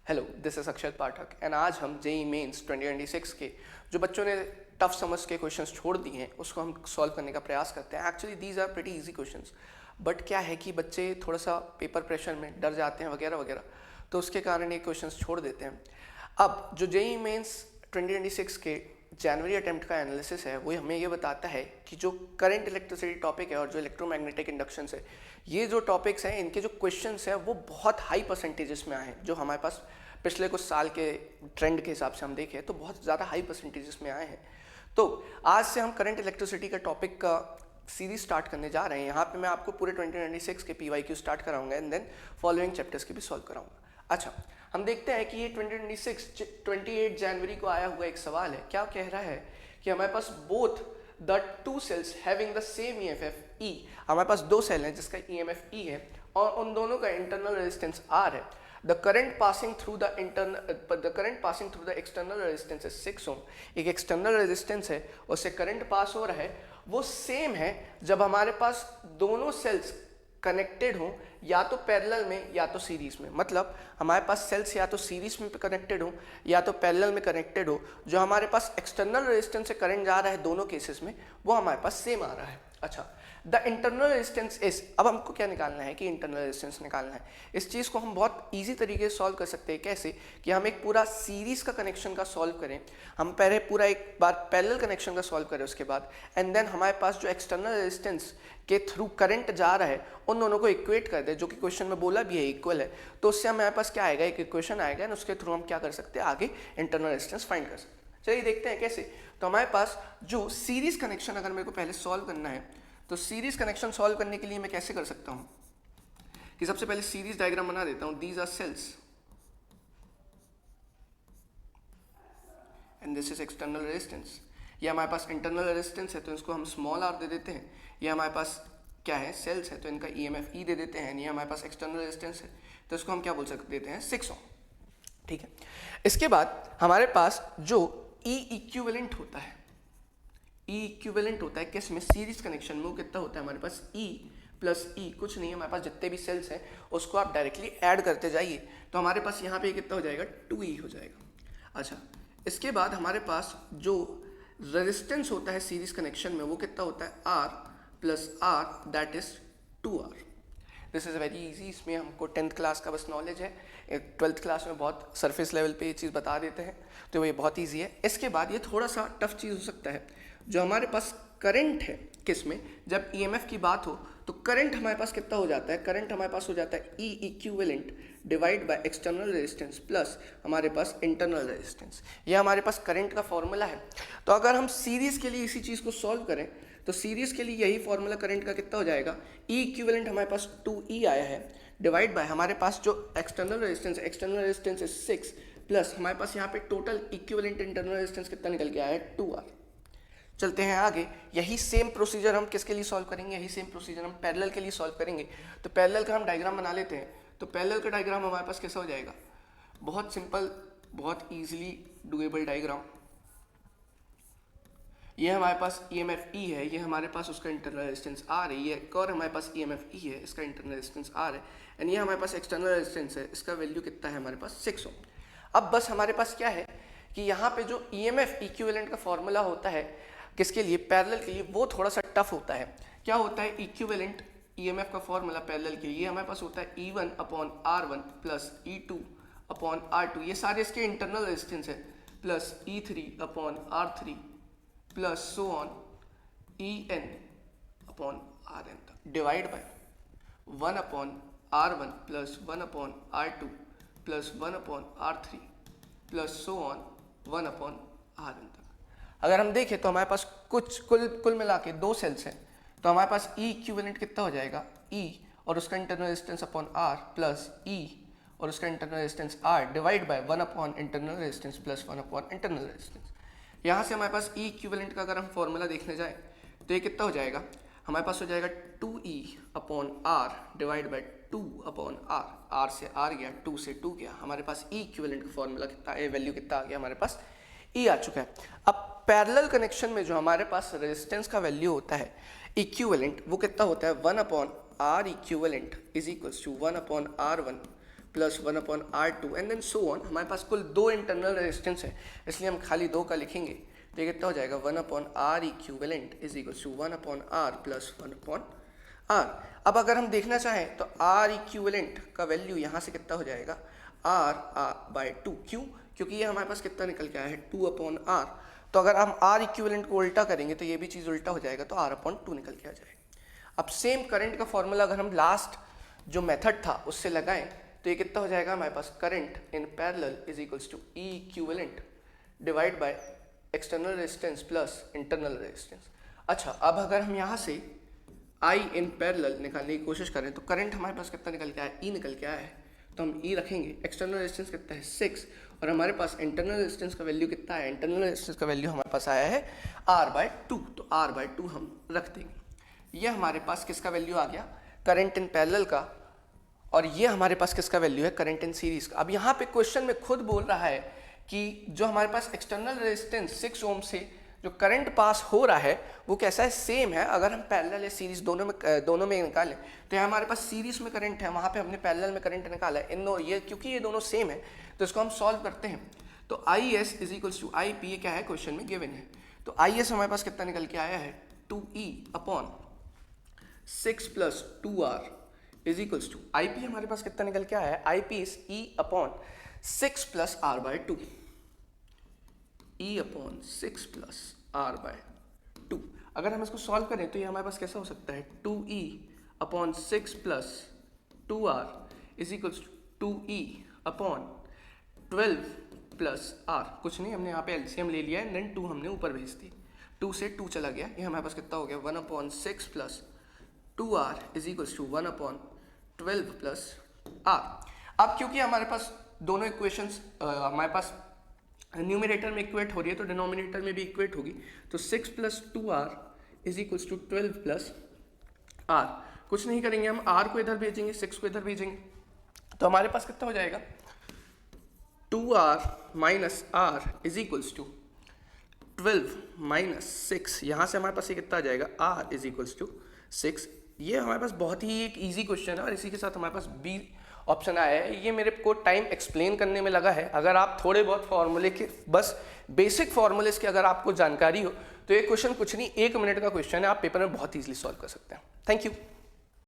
Hello, this is Akshat Pathak and आज हम JEE mains 2026 के जो बच्चों ने टफ समझ के क्वेश्चंस छोड़ दिए हैं उसको हम सॉल्व करने का प्रयास करते हैं। Actually these are pretty easy questions, but क्या है कि बच्चे थोड़ा सा पेपर प्रेशर में डर जाते हैं वगैरह वगैरह, तो उसके कारण ये क्वेश्चंस छोड़ देते हैं। अब जो जेई मेंस 2026 के जनवरी अटेम्प्ट का एनालिसिस है वो हमें ये बताता है कि जो करंट इलेक्ट्रिसिटी टॉपिक है और जो इलेक्ट्रोमैग्नेटिक इंडक्शन है, ये जो टॉपिक्स हैं इनके जो क्वेश्चंस हैं वो बहुत हाई परसेंटेजेस में आए हैं। जो हमारे पास पिछले कुछ साल के ट्रेंड के हिसाब से हम देखें तो बहुत ज़्यादा हाई परसेंटेजेस में आए हैं। तो आज से हम करंट इलेक्ट्रिसिटी का टॉपिक का सीरीज स्टार्ट करने जा रहे हैं। यहाँ पे मैं आपको पूरे 2026 के PYQ स्टार्ट कराऊंगा एंड देन फॉलोइंग चैप्टर्स की भी सॉल्व कराऊंगा। अच्छा, हम देखते हैं कि ये 28 जनवरी को आया हुआ एक सवाल है। क्या कह रहा है कि हमारे पास both the two cells having the same EMF E, हमारे पास दो सेल हैं जिसका EMF E है और उन दोनों का इंटरनल रेजिस्टेंस R है। The current passing through the external resistance is 6 ohm। एक एक्सटर्नल रेजिस्टेंस है, उससे करंट पास हो रहा है, वो सेम है जब हमारे पास दोनों सेल्स कनेक्टेड हो या तो पैरेलल में या तो सीरीज में। मतलब हमारे पास सेल्स या तो सीरीज में कनेक्टेड हो या तो पैरेलल में कनेक्टेड हो। जो हमारे पास एक्सटर्नल रेजिस्टेंस से करंट जा रहा है दोनों केसेस में वो हमारे पास सेम आ रहा है। अच्छा, द इंटरनल रेजिस्टेंस इज, अब हमको क्या निकालना है कि इंटरनल रेजिस्टेंस निकालना है। इस चीज़ को हम बहुत इजी तरीके से सॉल्व कर सकते हैं। कैसे कि हम एक पूरा सीरीज का कनेक्शन का सॉल्व करें, हम पहले पूरा एक बार पैरेलल कनेक्शन का सॉल्व करें उसके बाद, एंड देन हमारे पास जो एक्सटर्नल रेजिस्टेंस के थ्रू करंट जा रहा है उन दोनों को इक्वेट कर दे, जो कि क्वेश्चन में बोला भी है इक्वल है। तो उससे हमारे पास क्या आएगा, एक इक्वेशन आएगा एंड उसके थ्रू हम क्या कर सकते हैं, आगे इंटरनल रेजिस्टेंस फाइंड कर सकते हैं। चलिए देखते हैं कैसे। तो हमारे पास जो सीरीज कनेक्शन अगर मेरे को पहले सॉल्व करना है तो सीरीज कनेक्शन सॉल्व करने के लिए मैं कैसे कर सकता हूं कि सबसे पहले सीरीज डायग्राम बना देता हूं। These are cells and this is external resistance. ये हमारे पास इंटरनल रेजिस्टेंस है तो इसको हम स्मॉल r दे देते हैं। ये हमारे पास क्या है, सेल्स है तो इनका EMF E दे देते हैं। ये हमारे पास एक्सटर्नल रेजिस्टेंस है तो इसको हम क्या बोल सकते देते हैं, 6 ohm। ठीक है, इसके बाद हमारे पास जो E इक्विवेलेंट होता है, E इक्विवेलेंट होता है किस में, सीरीज कनेक्शन में। वो कितना होता है हमारे पास, E प्लस E, कुछ नहीं है हमारे पास जितने भी सेल्स हैं उसको आप डायरेक्टली ऐड करते जाइए तो हमारे पास यहाँ पे कितना हो जाएगा, 2E हो जाएगा। अच्छा, इसके बाद हमारे पास जो रेजिस्टेंस होता है सीरीज कनेक्शन में वो कितना होता है, R plus R, that is 2R। This is very easy. इसमें हमको 10th क्लास का बस नॉलेज है, 12th क्लास में बहुत सरफेस लेवल पे ये चीज़ बता देते हैं तो ये बहुत इजी है। इसके बाद ये थोड़ा सा टफ चीज़ हो सकता है, जो हमारे पास करंट है किस में, जब EMF की बात हो तो करंट हमारे पास कितना हो जाता है, करंट हमारे पास हो जाता है E equivalent divide by external resistance plus हमारे पास इंटरनल रेजिस्टेंस। ये हमारे पास करंट का फॉर्मूला है। तो अगर हम सीरीज के लिए इसी चीज़ को सॉल्व करें तो सीरीज के लिए यही फॉर्मूला करंट का कितना हो जाएगा, E इक्विवेलेंट हमारे पास 2E आया है डिवाइड बाय हमारे पास जो एक्सटर्नल रेजिस्टेंस इज 6 प्लस हमारे पास यहाँ पे टोटल इक्विवेलेंट इंटरनल रेजिस्टेंस कितना निकल के आया है, 2R। चलते हैं आगे। यही सेम प्रोसीजर हम किसके लिए सॉल्व करेंगे, यही सेम प्रोसीजर हम पैरेलल के लिए सॉल्व करेंगे। तो पैरेलल का हम डायग्राम बना लेते हैं। तो पैरेलल का डायग्राम हमारे पास कैसा हो जाएगा, बहुत सिंपल, बहुत इजीली डुएबल डायग्राम। ये हमारे पास EMF E है, ये हमारे पास उसका इंटरनल रेजिस्टेंस R है, ये एक और हमारे पास EMF E है, इसका इंटरनल रेजिस्टेंस R है, एंड ये हमारे पास एक्सटर्नल रेजिस्टेंस है, इसका वैल्यू कितना है हमारे पास, 6 ohm। अब बस हमारे पास क्या है कि यहाँ पे जो EMF इक्विवेलेंट का फॉर्मूला होता है किसके लिए, पैरेलल के लिए, वो थोड़ा सा टफ होता है। क्या होता है इक्विवेलेंट EMF का फॉर्मूला पैरेलल के लिए, हमारे पास होता है E1/R1 प्लस E2/R2, ये सारे इसके इंटरनल रेजिस्टेंस है, plus E3/R3 plus so on EN/RN divide by 1/R1 plus 1/R2 plus 1/R3 plus so on 1/RN तक। अगर हम देखें तो हमारे पास कुल मिला के दो सेल्स हैं तो हमारे पास E इक्विवेलेंट कितना हो जाएगा, E और उसका internal resistance upon R plus E और उसका internal resistance R divide by 1/इंटरनल रेजिस्टेंस प्लस 1/इंटरनल रेजिस्टेंस। यहाँ से हमारे पास E इक्विवेलेंट का अगर हम फॉर्मूला देखने जाए तो ये कितना हो जाएगा, हमारे पास हो जाएगा 2E/R divide by 2/R, R से R गया, 2 से 2 गया, हमारे पास E इक्विवेलेंट का फॉर्मूला कितना है, वैल्यू कितना आ गया, हमारे पास E आ चुका है। अब पैरेलल कनेक्शन में जो हमारे पास रेजिस्टेंस का वैल्यू होता है इक्विवेलेंट, वो कितना होता है, 1/R equivalent is equals to 1/R1 plus 1/R2 and then so on. हमारे पास कुल 2 इंटरनल रेजिस्टेंस है, इसलिए हम खाली 2 का लिखेंगे। तो ये कितना हो जाएगा 1/R equivalent is equal to 1/R plus 1/R। अब अगर हम देखना चाहें तो R इक्विवेलेंट का वैल्यू यहाँ से कितना हो जाएगा R/2। क्यों? क्योंकि ये हमारे पास कितना निकल के आया है 2/R। तो अगर हम R इक्विवेलेंट को उल्टा करेंगे तो ये भी चीज़ उल्टा हो जाएगा, तो R/2 निकल के आ जाएगा। अब सेम करंट का फॉर्मूला अगर हम लास्ट जो मेथड था उससे लगाएं तो ये कितना हो जाएगा हमारे पास current in parallel is equals to E equivalent divide by external resistance plus internal resistance. अच्छा, अब अगर हम यहाँ से I इन पैरेलल निकालने की कोशिश करें तो करंट हमारे पास कितना निकल के आया है, E निकल के आया है, तो हम E रखेंगे। एक्सटर्नल रेजिस्टेंस कितना है 6 और हमारे पास इंटरनल रेजिस्टेंस का वैल्यू कितना है, इंटरनल रेजिस्टेंस का वैल्यू हमारे पास आया है R/2, तो R/2 हम रख देंगे। ये हमारे पास किसका वैल्यू आ गया, करंट इन पैरेलल का, और ये हमारे पास किसका वैल्यू है, करंट इन सीरीज का। अब यहाँ पे क्वेश्चन में खुद बोल रहा है कि जो हमारे पास एक्सटर्नल रेजिस्टेंस 6 ओम से जो करंट पास हो रहा है वो कैसा है, सेम है। अगर हम पैरेलल या सीरीज दोनों में निकालें तो यहाँ हमारे पास सीरीज में करंट है, वहाँ पे हमने पैरेलल में करंट निकाला है। ये क्योंकि ये दोनों सेम है तो इसको हम सॉल्व करते हैं। तो IS is equals to IP, ये क्या है क्वेश्चन में गिवन है। तो IS हमारे पास कितना निकल के आया है 2E/6 plus 2R is equals to IP हमारे पास कितना निकल के आया है, IP is E/6 plus R/2, E/6 plus R/2। अगर हम इसको सॉल्व करें तो ये हमारे पास कैसा हो सकता है 2E/6 plus 2R is equals to 2E/12 plus R। कुछ नहीं, हमने यहाँ पे LCM ले लिया है, देन 2 हमने ऊपर भेज दी, 2 से 2 चला गया, ये हमारे पास कितना हो गया 1/6 plus 2R is equals to 1/12 plus R। अब क्योंकि हमारे पास दोनों इक्वेशंस हमारे पास न्यूमरेटर में इक्वेट हो रही है तो डिनोमिनेटर में भी इक्वेट होगी, तो 6 plus 2R is equals to 12 plus R। कुछ नहीं करेंगे, हम R को इधर भेजेंगे, 6 को इधर भेजेंगे, तो हमारे पास कितना हो जाएगा 2R minus R is equals to 12 minus 6। यहाँ से हमारे पास ये कितना आ जाएगा R इज इक्वल्स टू 6। ये हमारे पास बहुत ही एक इजी क्वेश्चन है और इसी के साथ हमारे पास B ऑप्शन आया है। ये मेरे को टाइम एक्सप्लेन करने में लगा है। अगर आप थोड़े बहुत फॉर्मूले के, बस बेसिक फॉर्मूलेस की अगर आपको जानकारी हो तो ये क्वेश्चन कुछ नहीं, 1 मिनट का क्वेश्चन है, आप पेपर में बहुत ईजिली सॉल्व कर सकते हैं। Thank you.